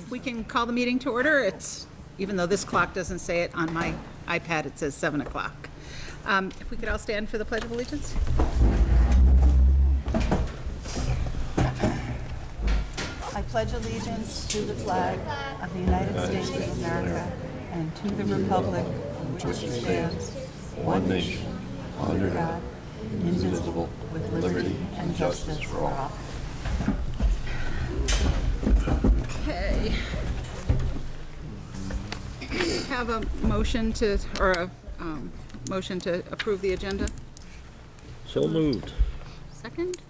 We can call the meeting to order. Even though this clock doesn't say it, on my iPad it says 7 o'clock. If we could all stand for the Pledge of Allegiance. I pledge allegiance to the flag of the United States of America and to the republic for which it stands, one nation, under God, indivisible, with liberty and justice for all. Okay. Have a motion to approve the agenda? So moved. Second?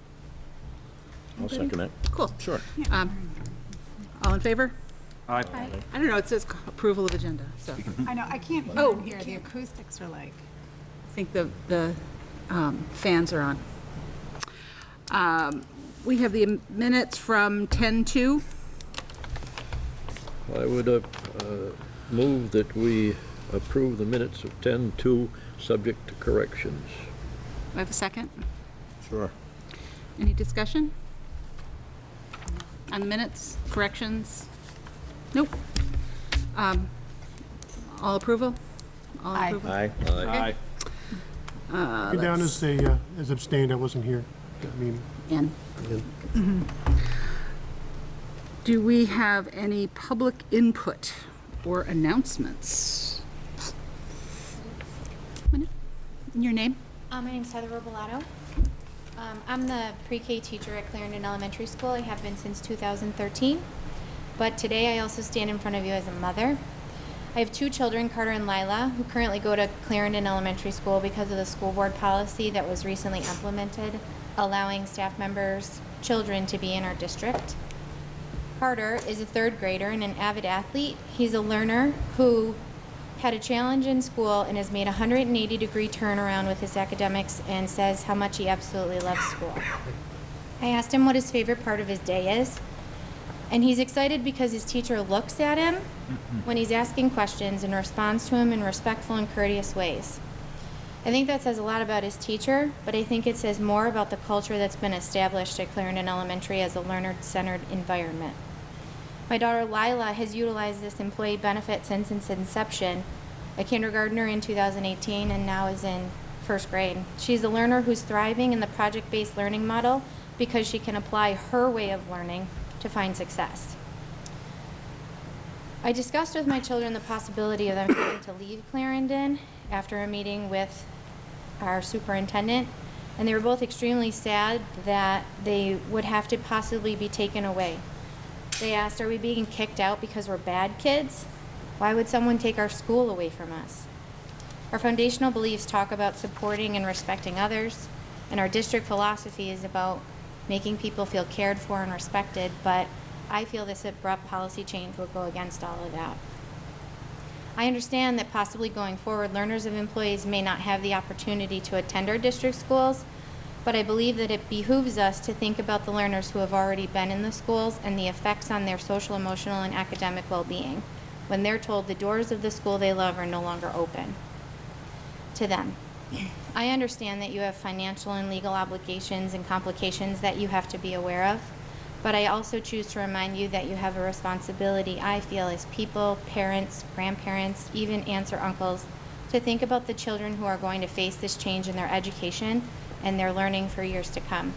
I'll second that. Cool. Sure. All in favor? Aye. I don't know, it says approval of agenda, so I know, I can't hear in here. The acoustics are like. I think the fans are on. We have the minutes from 10:02. I would move that we approve the minutes of 10-2, subject to corrections. Do I have a second? Sure. Any discussion? On the minutes, corrections? Nope. All approval? All Aye. approval? Aye. Okay. You're down as abstained, I wasn't here at that meeting. And do we have any public input or announcements? Your name? My name's Heather Robolato. I'm the pre-K teacher at Clarendon Elementary School. I have been since 2013. But today I also stand in front of you as a mother. I have two children, Carter and Lila, who currently go to Clarendon Elementary School because of the school board policy that was recently implemented, allowing staff members' children to be in our district. Carter is a third grader and an avid athlete. He's a learner who had a challenge in school and has made a 180-degree turnaround with his academics and says how much he absolutely loves school. I asked him what his favorite part of his day is, and he's excited because his teacher looks at him when he's asking questions and responds to him in respectful and courteous ways. I think that says a lot about his teacher, but I think it says more about the culture that's been established at Clarendon Elementary as a learner-centered environment. My daughter Lila has utilized this employee benefit since its inception, a kindergartner in 2018 and now is in first grade. She's a learner who's thriving in the project-based learning model because she can apply her way of learning to find success. I discussed with my children the possibility of them having to leave Clarendon after a meeting with our superintendent, and they were both extremely sad that they would have to possibly be taken away. They asked, are we being kicked out because we're bad kids? Why would someone take our school away from us? Our foundational beliefs talk about supporting and respecting others, and our district philosophy is about making people feel cared for and respected, but I feel this abrupt policy change will go against all of that. I understand that possibly going forward, learners of employees may not have the opportunity to attend our district schools, but I believe that it behooves us to think about the learners who have already been in the schools and the effects on their social, emotional, and academic well-being when they're told the doors of the school they love are no longer open to them. I understand that you have financial and legal obligations and complications that you have to be aware of, but I also choose to remind you that you have a responsibility, I feel, as people, parents, grandparents, even aunts or uncles, to think about the children who are going to face this change in their education and their learning for years to come.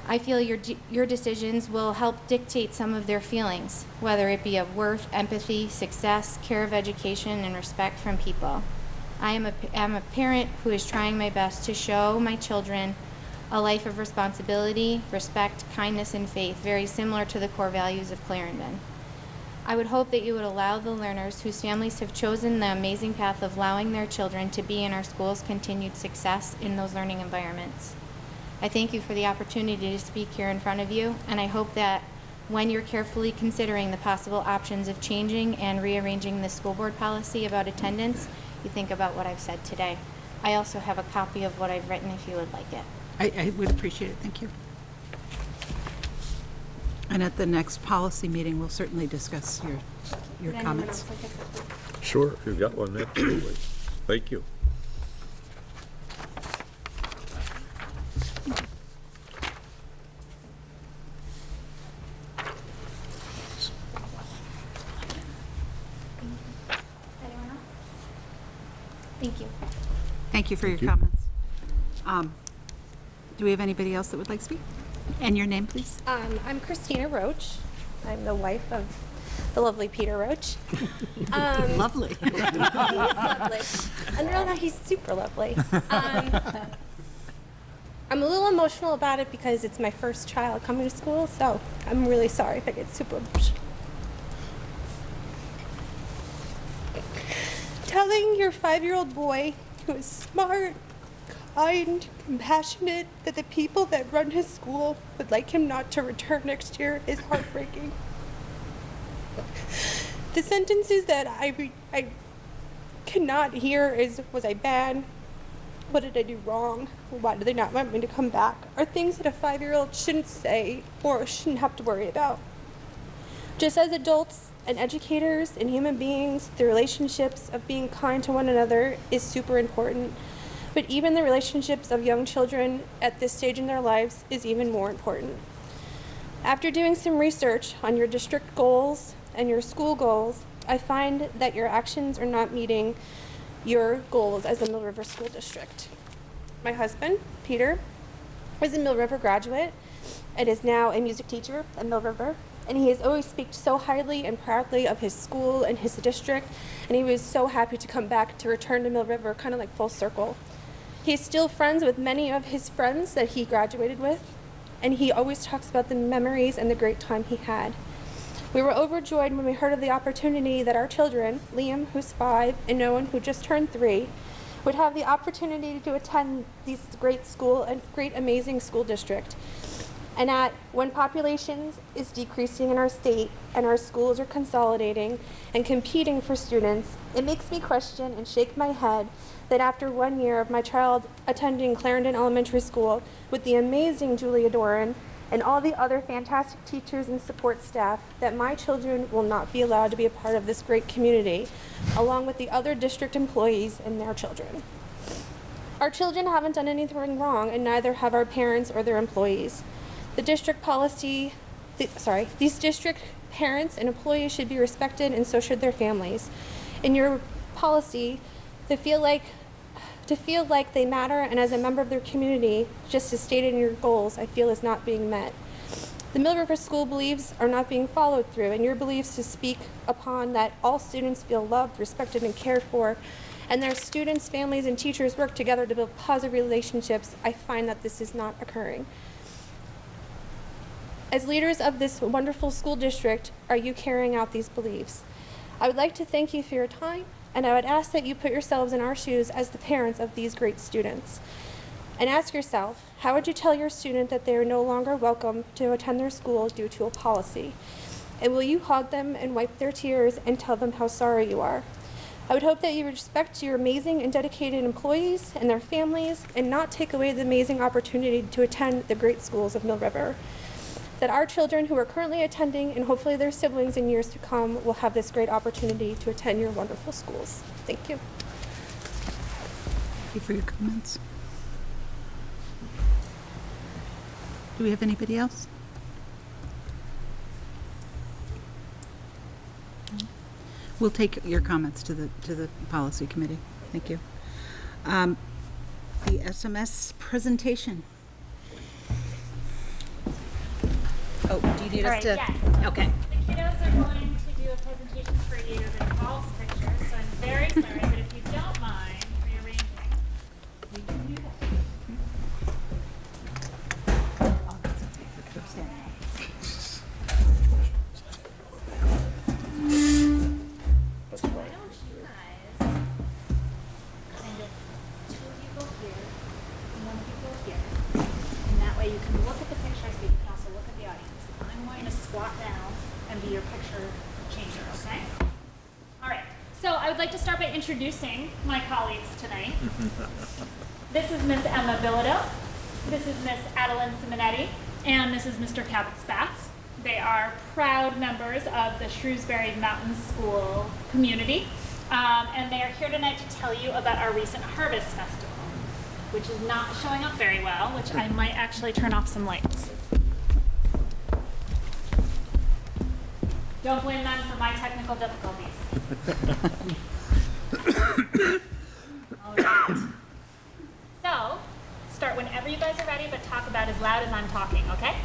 I feel your decisions will help dictate some of their feelings, whether it be of worth, empathy, success, care of education, and respect from people. I'm a parent who is trying my best to show my children a life of responsibility, respect, kindness, and faith, very similar to the core values of Clarendon. I would hope that you would allow the learners whose families have chosen the amazing path of allowing their children to be in our schools' continued success in those learning environments. I thank you for the opportunity to speak here in front of you, and I hope that when you're carefully considering the possible options of changing and rearranging the school board policy about attendance, you think about what I've said today. I also have a copy of what I've written if you would like it. I would appreciate it, thank you. And at the next policy meeting, we'll certainly discuss your comments. Sure, if you've got one, absolutely. Thank you. Thank you. Thank you for your comments. Do we have anybody else that would like to speak? And your name, please? I'm Christina Roche. I'm the wife of the lovely Peter Roche. Lovely. He's lovely. And no, he's super lovely. I'm a little emotional about it because it's my first child coming to school, so I'm really sorry if I get super emotional. Telling your 5-year-old boy, who is smart, kind, compassionate, that the people that run his school would like him not to return next year is heartbreaking. The sentences that I cannot hear is, was I bad? What did I do wrong? Why do they not want me to come back? Are things that a 5-year-old shouldn't say or shouldn't have to worry about. Just as adults and educators and human beings, the relationships of being kind to one another is super important. But even the relationships of young children at this stage in their lives is even more important. After doing some research on your district goals and your school goals, I find that your actions are not meeting your goals as a Mill River School District. My husband, Peter, is a Mill River graduate and is now a music teacher at Mill River, and he has always spoken so highly and proudly of his school and his district, and he was so happy to come back to return to Mill River, kind of like full circle. He's still friends with many of his friends that he graduated with, and he always talks about the memories and the great time he had. We were overjoyed when we heard of the opportunity that our children, Liam, who's 5, and Owen, who just turned 3, would have the opportunity to attend this great school and great, amazing school district. And when populations is decreasing in our state and our schools are consolidating and competing for students, it makes me question and shake my head that after 1 year of my child attending Clarendon Elementary School with the amazing Julia Doran and all the other fantastic teachers and support staff, that my children will not be allowed to be a part of this great community, along with the other district employees and their children. Our children haven't done anything wrong, and neither have our parents or their employees. The district policy, these district parents and employees should be respected, and so should their families. In your policy, to feel like they matter, and as a member of their community, just as stated in your goals, I feel is not being met. The Mill River School beliefs are not being followed through, and your beliefs to speak upon that all students feel loved, respected, and cared for, and their students, families, and teachers work together to build positive relationships. I find that this is not occurring. As leaders of this wonderful school district, are you carrying out these beliefs? I would like to thank you for your time, and I would ask that you put yourselves in our shoes as the parents of these great students. And ask yourself, how would you tell your student that they are no longer welcome to attend their school due to a policy? And will you hug them and wipe their tears and tell them how sorry you are? I would hope that you respect your amazing and dedicated employees and their families and not take away the amazing opportunity to attend the great schools of Mill River. That our children who are currently attending and hopefully their siblings in years to come will have this great opportunity to attend your wonderful schools. Thank you. Thank you for your comments. Do we have anybody else? We'll take your comments to the policy committee. Thank you. The SMS presentation. Oh, do you need us to? Yes. Okay. The kiddos are going to do a presentation for you that involves pictures, so I'm very sorry, but if you don't mind rearranging, we can do that. So why don't you guys kind of, two of you go here, and one of you go here, and that way you can look at the pictures, but you can also look at the audience. I'm going to squat down and be your picture changer, okay? All right, so I would like to start by introducing my colleagues tonight. This is Miss Emma Bilodeau, this is Miss Adeline Simonetti, and this is Mr. Cabot Spatz. They are proud members of the Shrewsbury Mountain School community, and they are here tonight to tell you about our recent Harvest Festival, which is not showing up very well, which I might actually turn off some lights. Don't blame them for my technical difficulties. So, start whenever you guys are ready, but talk about as loud as I'm talking, okay?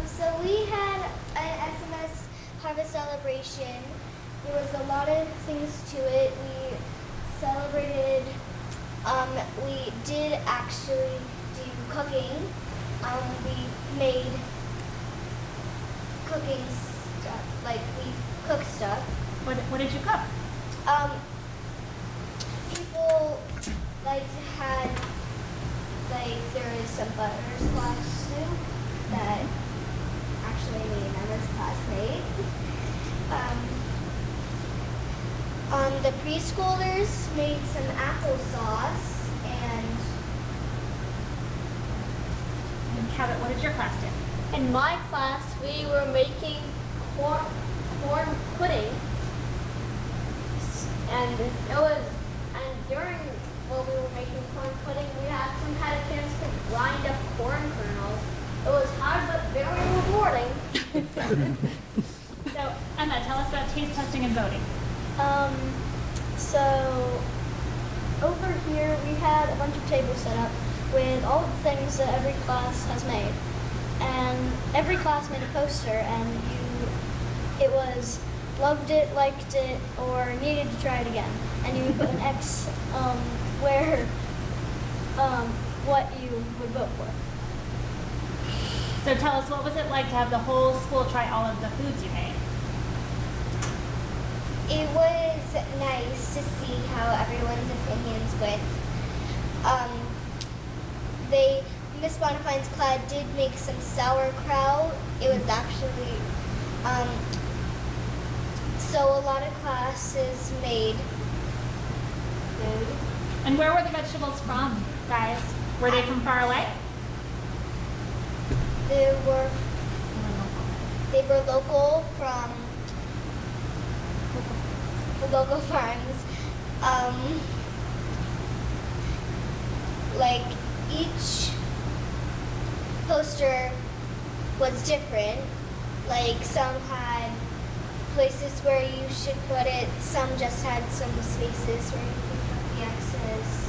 So we had an SMS harvest celebration. There was a lot of things to it. We celebrated, we did actually do cooking. We made cooking stuff, like we cooked stuff. What did you cook? People like had, like there was some butter squash soup that actually me and Emma's classmate. The preschoolers made some applesauce and Cabot, what did your class do? In my class, we were making corn pudding, and during while we were making corn pudding, we had a chance to grind up corn kernels. It was hard but very rewarding. So, Emma, tell us about taste testing and voting. So over here we had a bunch of tables set up with all the things that every class has made. And every class made a poster, and it was loved it, liked it, or needed to try it again. And you would put an X where what you would vote for. So tell us, what was it like to have the whole school try all of the foods you made? it was nice to see how everyone's opinions went. Miss Bonafine's class did make some sauerkraut. It was actually, so a lot of classes made food. And where were the vegetables from, guys? Were they from far away? They were local from local farms. Like each poster was different. Like some had places where you should put it, some just had some spaces where you could put the X's.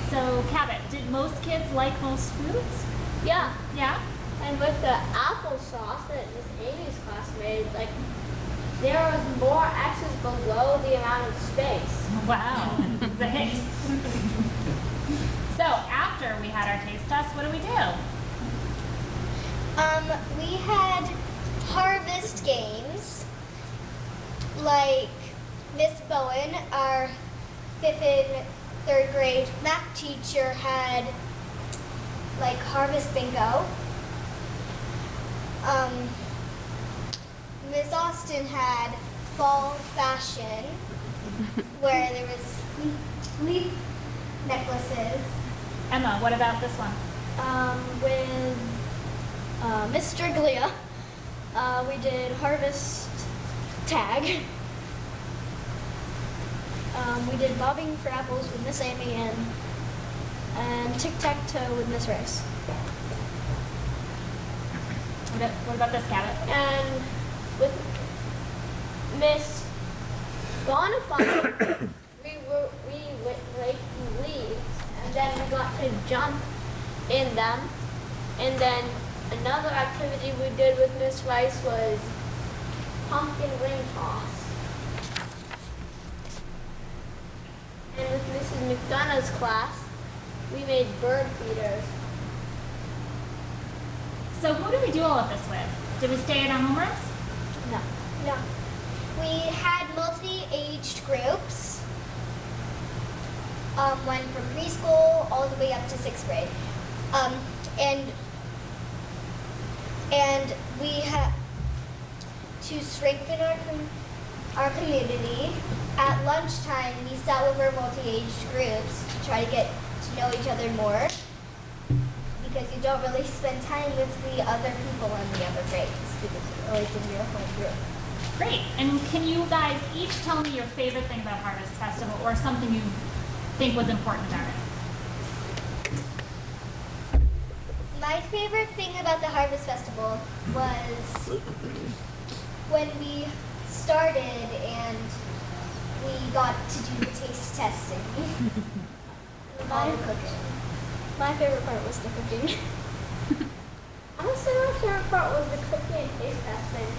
So, Cabot, did most kids like most foods? Yeah, Yeah? and with the applesauce that Miss Amy's class made, like, there was more X's below the amount of space. Wow, it's a hit. So, after we had our taste test, what do we do? We had harvest games. Like Miss Bowen, our 5th and 3rd grade math teacher, had like harvest bingo. Miss Austin had fall fashion, where there was leaf necklaces. Emma, what about this one? With Miss Striglia, we did harvest tag. We did bobbing for apples with Miss Amy and tic-tac-toe with Miss Rice. What about this, Cabot? And with Miss Bonifant, we like leaves, and then we got to jump in them. And then another activity we did with Miss Rice was pumpkin ring toss. And with Mrs. McDonough's class, we made bird feeders. So, who did we do all of this with? Did we stay in our homerooms? No. No. We had multi-aged groups. Went from preschool all the way up to 6th grade. And we had to strengthen our community. At lunchtime, we sat with our multi-aged groups to try to get to know each other more, because you don't really spend time with the other people in the other grades because you're always in your home group. Great. And can you guys each tell me your favorite thing about Harvest Festival, or something you think was important about it? My My favorite thing about the Harvest Festival was when we started and we got to do the taste testing. All the cooking. My favorite part was the cooking. Honestly, my favorite part was the cooking and taste testing.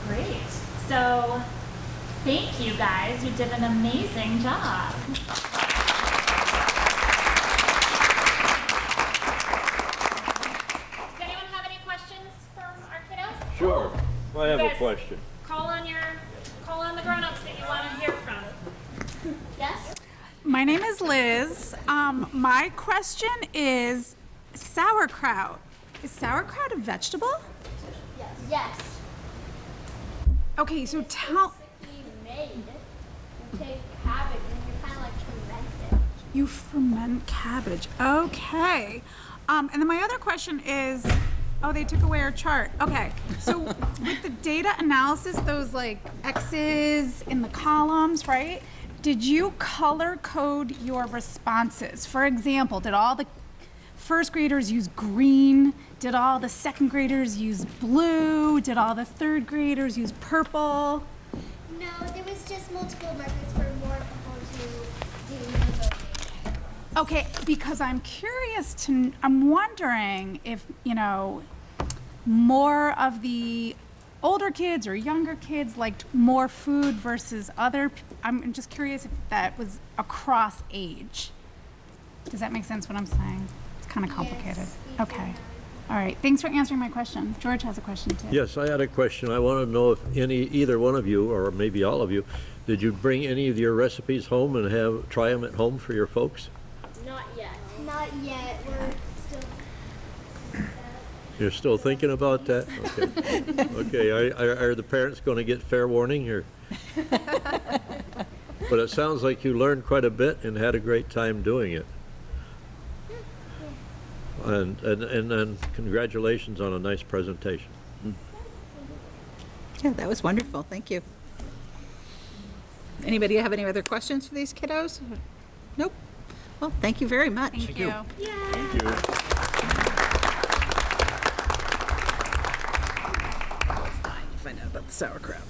Great. So, thank you guys. You did an amazing job. Does anyone have any questions from our kiddos? Sure. I have a Guys, question. Call on the grown-ups that you want to hear from. Yes? My name is Liz. My question is sauerkraut. Is sauerkraut a vegetable? Yes. Okay, so tell. Made. You take cabbage and you kind of like ferment it. You ferment cabbage. Okay. And then my other question is, oh, they took away our chart. Okay. So with the data analysis, those like X's in the columns, right? Did you color code your responses? For example, did all the first graders use green? Did all the second graders use blue? Did all the third graders use purple? No, there was just multiple markers for more people to do the voting. Okay, because I'm curious to, I'm wondering if, more of the older kids or younger kids liked more food versus other, I'm just curious if that was across age. Does that make sense what I'm saying? It's kind of complicated. Yes, Okay. All right, thanks for answering my question. George has a question too. Yes, I had a question. I want to know if either one of you, or maybe all of you, did you bring any of your recipes home and try them at home for your folks? Not yet. Not yet. We're still. You're still thinking about that? Okay. Okay, are the parents going to get fair warning, or? But it sounds like you learned quite a bit and had a great time doing it. And congratulations on a nice presentation. Yeah, that was wonderful. Thank you. Anybody have any other questions for these kiddos? Nope. Well, thank you very much. Thank you. Thank you. Find out about the sauerkraut.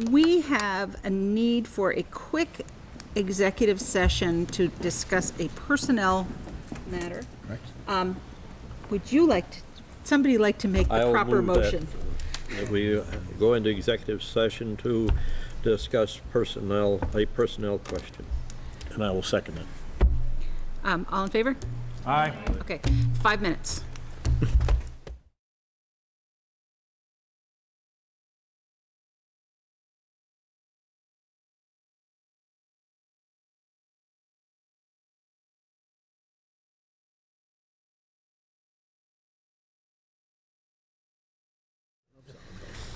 We have a need for a quick executive session to discuss a personnel matter. Would you somebody like to make the I'll proper move that. motion? That we go into executive session to discuss a personnel question. And I will second it. All in favor? Aye. Okay, 5 minutes.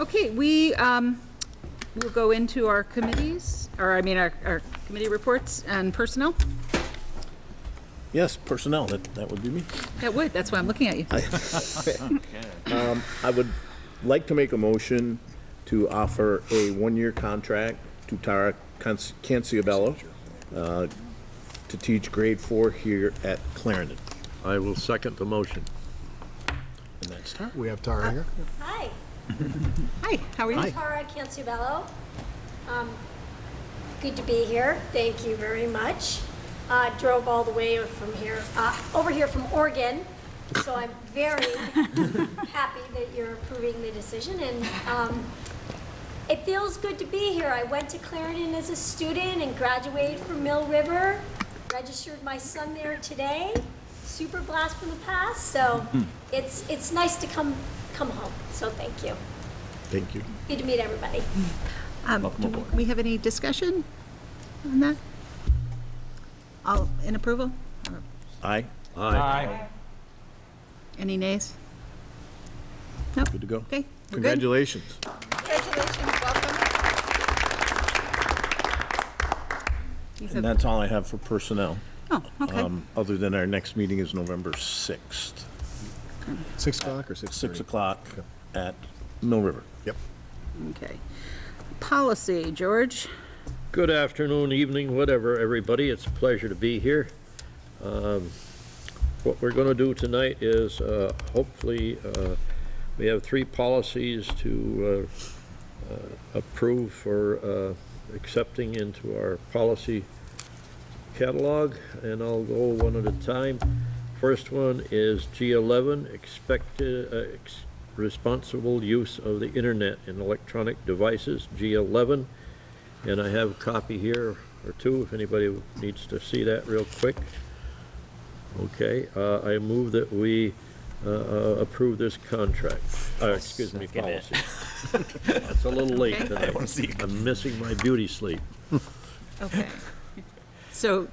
Okay, we will go into our committees, or our committee reports and personnel. Yes, personnel, that would be me. That would, that's why I'm looking at you. I would like to make a motion to offer a one-year contract to Tara Canciabello to teach grade 4 here at Clarendon. I will second the motion. And that's Tara. We have Tara here. Hi, Hi, how are you? Hi. Tara Canciabello. Good to be here. Thank you very much. Drove all the way from here, over here from Oregon, so I'm very happy that you're approving the decision, and it feels good to be here. I went to Clarendon as a student and graduated from Mill River, registered my son there today, super blast from the past, so it's nice to come home, so thank you. Thank you. Good to meet everybody. Do we have any discussion on that? All in approval? Aye. Aye. Any nays? Nope. Good to go. Okay, we're good. Congratulations. And that's all I have for personnel. Oh, okay. Other than our next meeting is November 6th, 6 o'clock or 6:30? 6 o'clock at Mill River. Yep. Okay. Policy, George. Good afternoon, evening, whatever, everybody. It's a pleasure to be here. what we're going to do tonight is, hopefully, we have 3 policies to approve for accepting into our policy catalog, and I'll go one at a time. First one is G11, responsible use of the internet and electronic devices, G11. And I have a copy here or two if anybody needs to see that real quick. Okay, I move that we approve this contract. Excuse me, policy. It's a little late tonight. I'm missing my beauty sleep. Okay. So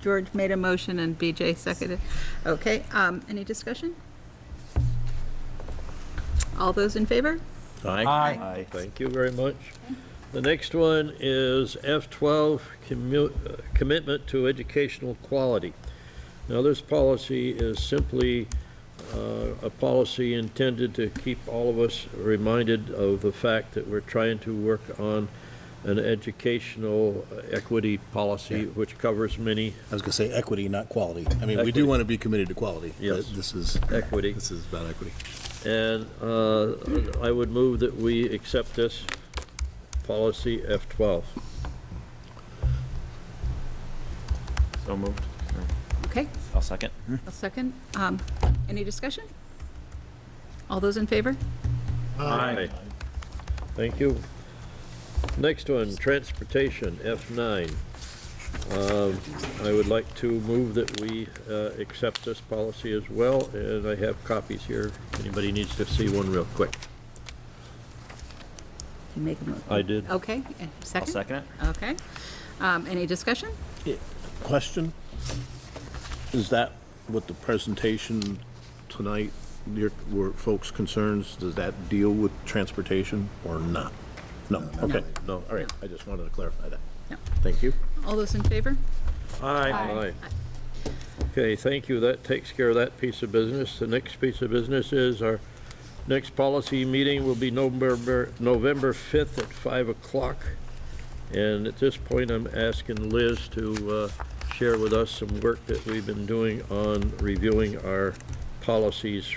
George made a motion and BJ seconded. Okay, any discussion? All those in favor? Aye. Thank you very much. The next one is F12, commitment to educational quality. Now, this policy is simply a policy intended to keep all of us reminded of the fact that we're trying to work on an educational equity policy, which covers many. I was going to say equity, not quality. I mean, we Equity. do want to be committed to quality. Yes. But this is Equity. This is about equity. And I would move that we accept this policy F12. So moved. Okay, I'll second. a second. Any discussion? All those in favor? Aye. Thank you. Next one, transportation, F9. I would like to move that we accept this policy as well, and I have copies here. If anybody needs to see one real quick. You make a motion. I did. Okay, and I'll second? second it. Okay. Any discussion? Question? Is that what the presentation tonight, were folks' concerns, does that deal with transportation or not? No, okay, no, all right, I just wanted to clarify that. No. Thank you. All those in favor? Aye. Okay, thank you. That takes care of that piece of business. The next piece of business is our next policy meeting will be November 5th at 5 o'clock. And at this point, I'm asking Liz to share with us some work that we've been doing on reviewing our policies.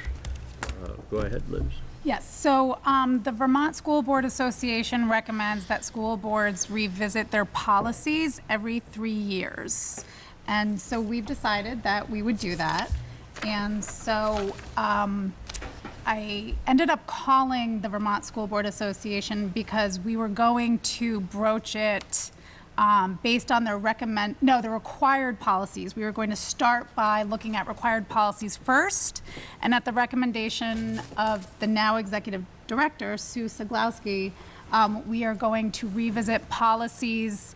Go ahead, Liz. Yes, so the Vermont School Board Association recommends that school boards revisit their policies every 3 years. And so we've decided that we would do that. And so I ended up calling the Vermont School Board Association because we were going to broach it based on the required policies. We were going to start by looking at required policies first, and at the recommendation of the now executive director, Sue Siglowski, we are going to revisit policies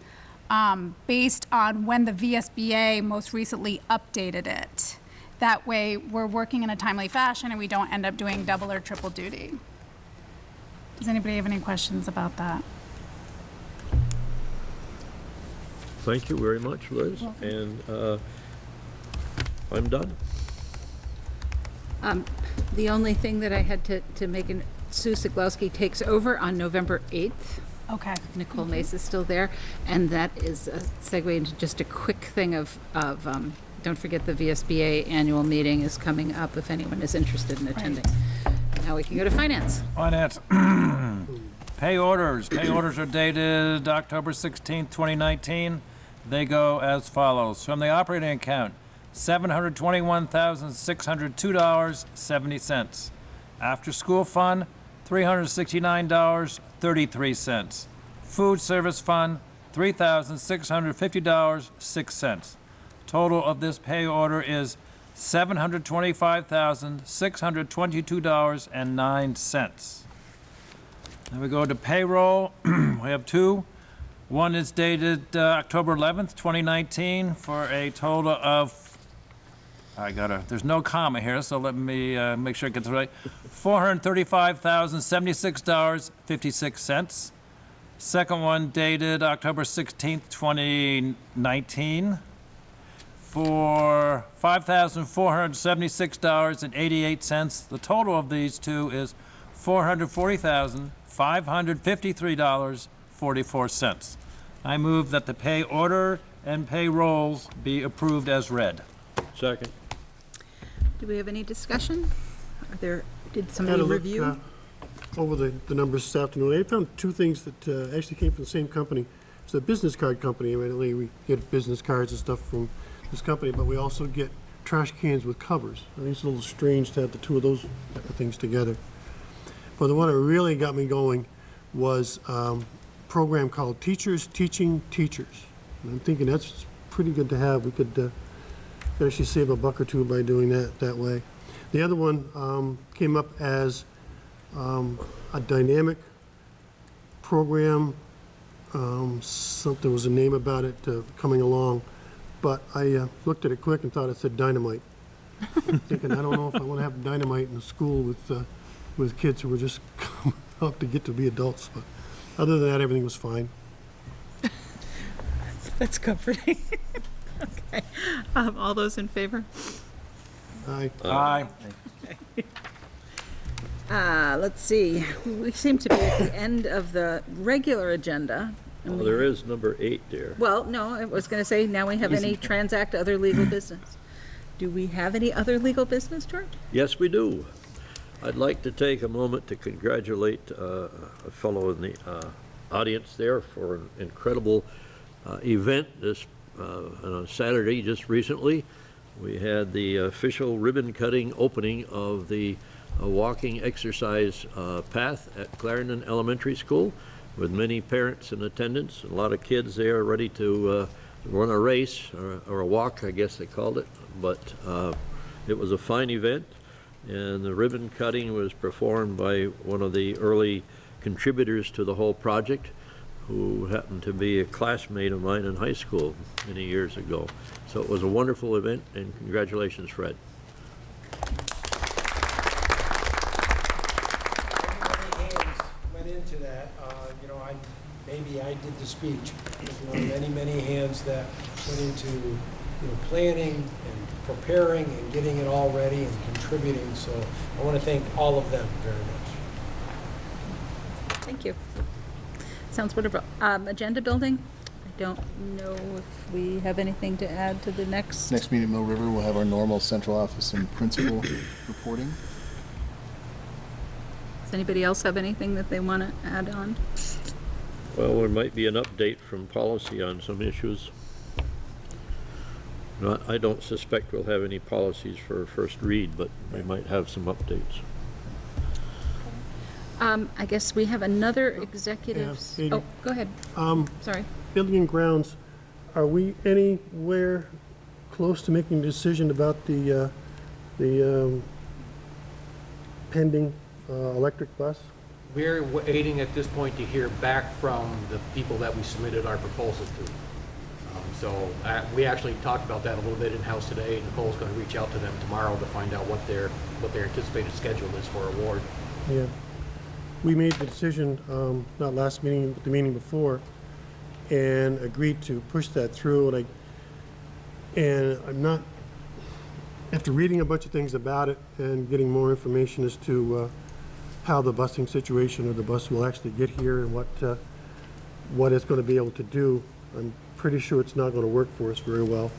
based on when the VSBA most recently updated it. That way, we're working in a timely fashion and we don't end up doing double or triple duty. Does anybody have any questions about that? Thank you very much, Liz. And I'm done. The only thing that I had to make, Sue Siglowski takes over on November 8th. Okay. Nicole Mace is still there, and that is a segue into just a quick thing of don't forget the VSBA annual meeting is coming up if anyone is interested in attending. Now we can go to finance. Finance. Pay orders. Pay orders are dated October 16th, 2019. They go as follows. From the operating account, $721,602.70. After school fund, $369.33. Food service fund, $3,650.06. Total of this pay order is $725,622.09. Then we go to payroll. We have two. One is dated October 11th, 2019 for a total of, there's no comma here, so let me make sure I get this right. $435,076.56. Second one dated October 16th, 2019 for $5,476.88. The total of these two is $440,553.44. I move that the pay order and payrolls be approved as read. Second. Do we have any discussion? Did Had somebody a look, review? over the numbers this afternoon. I found two things that actually came from the same company. It's a business card company. Evidently, we get business cards and stuff from this company, but we also get trash cans with covers. I think it's a little strange to have the two of those type of things together. But the one that really got me going was a program called Teachers Teaching Teachers. And I'm thinking that's pretty good to have. We could actually save a buck or two by doing that way. The other one came up as a dynamic program. Something was a name about it coming along, but I looked at it quick and thought it said dynamite. I'm thinking, I don't know if I want to have dynamite in a school with kids who were just coming up to get to be adults. But other than that, everything was fine. That's comforting. Okay. All those in favor? Aye. Aye. Let's see. We seem to be at the end of the regular agenda. Well, there is number 8 there. Well, no, I was going to say, now we have any transact other legal business. Do we have any other legal business, George? Yes, we do. I'd like to take a moment to congratulate a fellow in the audience there for an incredible event this on Saturday just recently. We had the official ribbon cutting opening of the walking exercise path at Clarendon Elementary School, with many parents in attendance, a lot of kids there ready to run a race or a walk, I guess they called it. But it was a fine event, and the ribbon cutting was performed by one of the early contributors to the whole project, who happened to be a classmate of mine in high school many years ago. So it was a wonderful event, and congratulations, Fred. Went into that, maybe I did the speech. Many hands that went into, planning and preparing and getting it all ready and contributing. So I want to thank all of them very much. Thank you. Sounds wonderful. Agenda building? I don't know if we have anything to add to the next. Next meeting at Mill River, we'll have our normal central office and principal reporting. Does anybody else have anything that they want to add on? Well, there might be an update from policy on some issues. I don't suspect we'll have any policies for first read, but we might have some updates. I guess we have another executive. Yeah, Oh, go ahead. Sorry. Building and grounds, are we anywhere close to making a decision about the pending electric bus? We're waiting at this point to hear back from the people that we submitted our proposal to. We actually talked about that a little bit in-house today, and Nicole's going to reach out to them tomorrow to find out what their anticipated schedule is for award. Yeah. We made the decision, not last meeting, but the meeting before, and agreed to push that through. And I'm not, after reading a bunch of things about it and getting more information as to how the busing situation or the bus will actually get here and what it's going to be able to do, I'm pretty sure it's not going to work for us very well.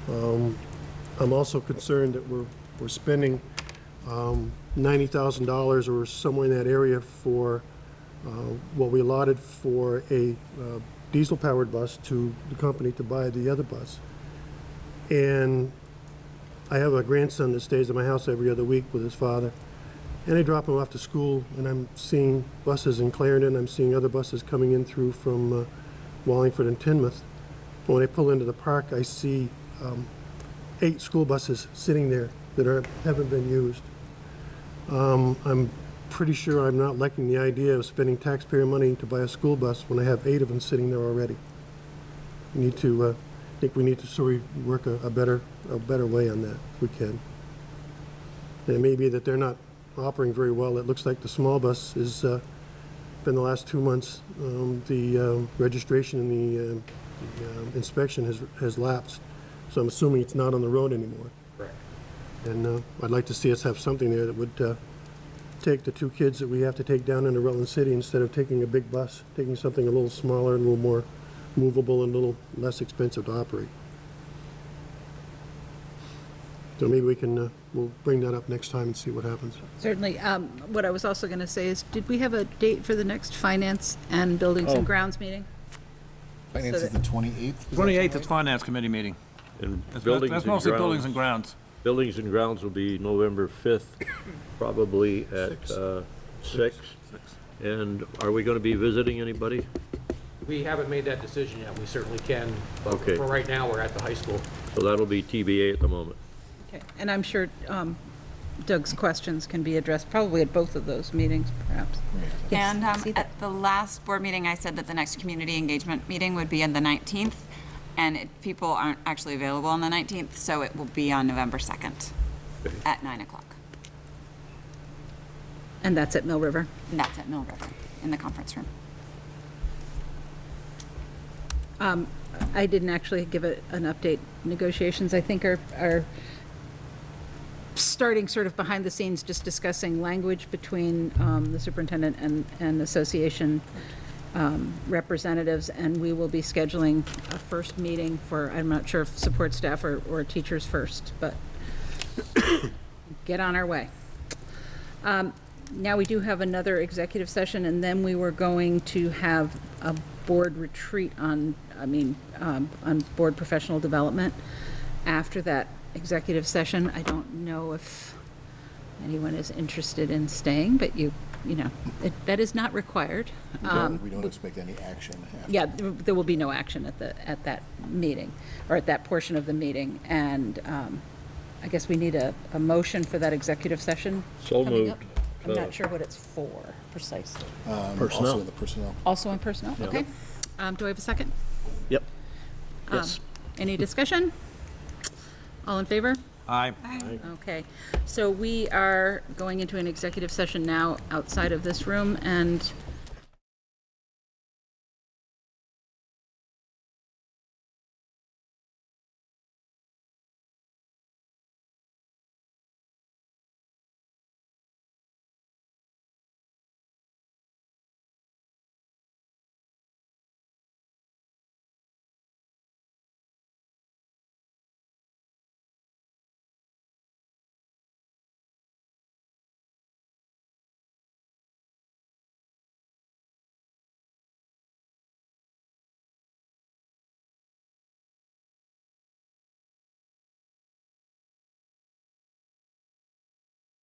I'm also concerned that we're spending $90,000 or somewhere in that area for what we allotted for a diesel-powered bus to the company to buy the other bus. And I have a grandson that stays at my house every other week with his father, and I drop him off to school, and I'm seeing buses in Clarendon. I'm seeing other buses coming in through from Wallingford and Teignmouth. When I pull into the park, I see 8 school buses sitting there that haven't been used. I'm pretty sure I'm not liking the idea of spending taxpayer money to buy a school bus when I have 8 of them sitting there already. We need to, I think we need to sort of work a better way on that, if we can. And it may be that they're not operating very well. It looks like the small bus is, been the last 2 months, the registration and the inspection has lapsed. So I'm assuming it's not on the road anymore. Correct. And I'd like to see us have something there that would take the 2 kids that we have to take down into Rutland City, instead of taking a big bus, taking something a little smaller and a little more movable and a little less expensive to operate. So maybe we can, we'll bring that up next time and see what happens. Certainly. What I was also going to say is, did we have a date for the next Finance and Buildings and Grounds meeting? Finance So is the 28th? 28th is Finance Committee meeting. And That's buildings that's and mostly grounds- buildings and grounds. Buildings and grounds will be November 5th, probably at 6. And are we going to be visiting anybody? We haven't made that decision yet. We certainly can, but Okay. for right now, we're at the high school. So that'll be TBA at the moment. Okay. And I'm sure Doug's questions can be addressed probably at both of those meetings, perhaps. Yes, And see that? at the last board meeting, I said that the next community engagement meeting would be on the 19th, and people aren't actually available on the 19th, so it will be on November 2nd at 9 o'clock. And that's at Mill River? And that's at Mill River in the conference room. I didn't actually give an update. Negotiations, I think, are starting sort of behind the scenes, just discussing language between the superintendent and association representatives, and we will be scheduling a first meeting for, I'm not sure if support staff or teachers first, but get on our way. Now we do have another executive session, and then we were going to have a board retreat on board professional development. After that executive session, I don't know if anyone is interested in staying, but that is not required. We don't expect any action. Yeah, there will be no action at that meeting, or at that portion of the meeting, and I guess we need a motion for that executive session. So coming moved. up. I'm not sure what it's for precisely. Personnel. Also in the personnel. Also in personnel, okay. Do I have a second? Yep. Yes. Any discussion? All in favor? Aye. Okay, so we are going into an executive session now outside of this room, and